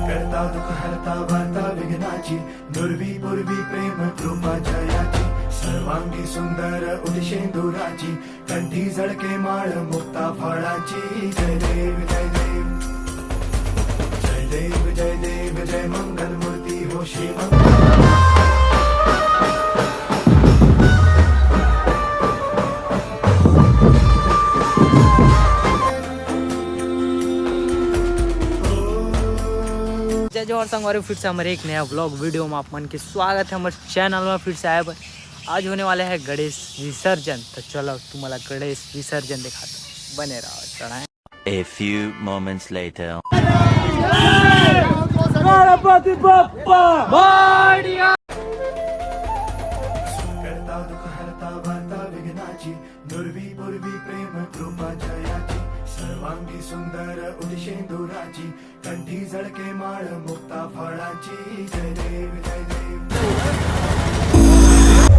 करता दुःख हरता वार्ता विघ्नाची दुर्वी पूर्वी प्रेम कृपा जयाची सर्वांगी सुंदर उदिशेंदुराची कंठी झळके माळ मुक्ता फळाची जय देव जय देव जय देव जय देव जय मंगल मूर्ती हो शिव जय जोहर संगवारी, फिर से हमारे एक नया व्लॉग वीडियो में आप मन के स्वागत है हमारे चैनल में। फिर से आए पर आज होने वाले हैं गणेश विसर्जन। तो चलो तुम्हारा गणेश विसर्जन दिखाते, बने रहो चढ़ाएं। A few moments later. Ganpati Bappa Morya. करता दुःख हरता वार्ता विघ्नाची दुर्वी पूर्वी प्रेम कृपा जयाची सर्वांगी सुंदर उदिशेंदुराची कंठी झळके माळ मुक्ता फळाची जय देव जय देव।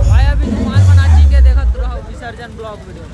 भाई अभी धमाल मनाची के देखत रहो विसर्जन blog video.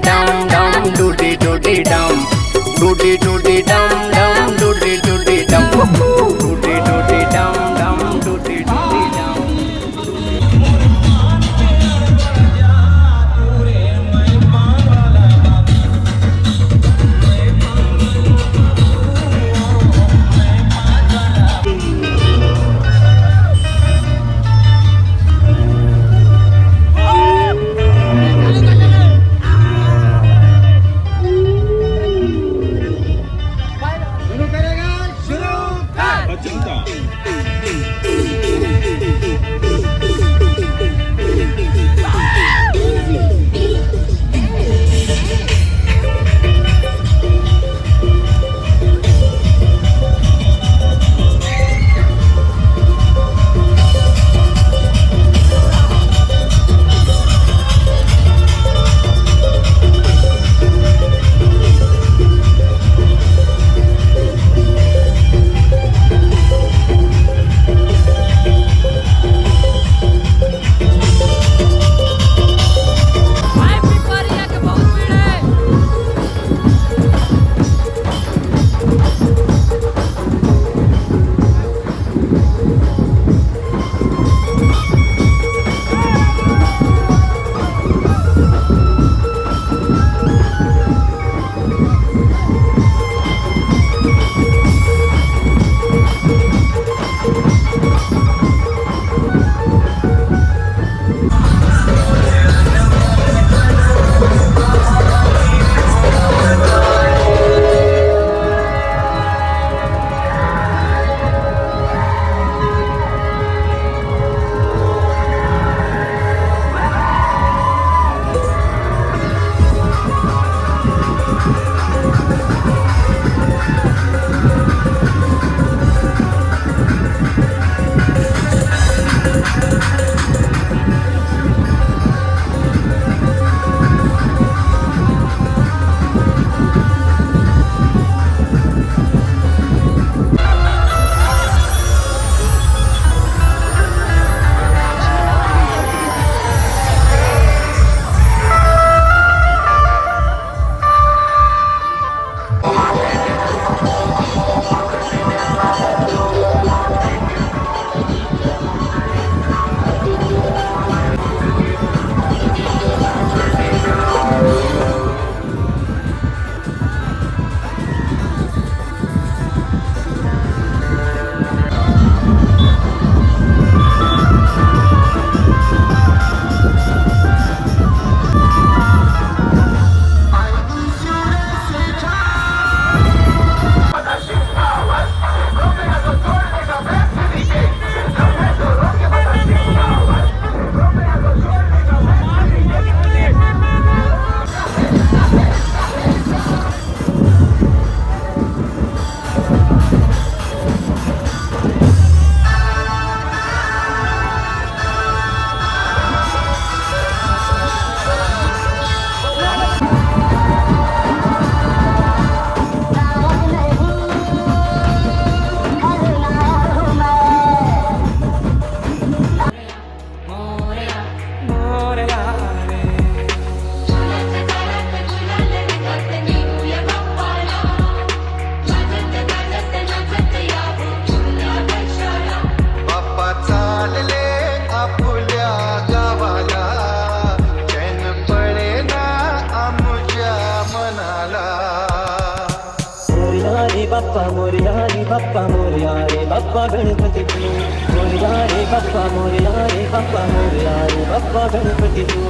Dum dum doody doody dum, doody doody dum dum, doody doody dum, doody doody dum dum, doody doody dum. Bappa Morya रे बाप्पा गणपती तू मोरया रे बाप्पा मोरया रे बाप्पा मोरया रे बाप्पा गणपती तू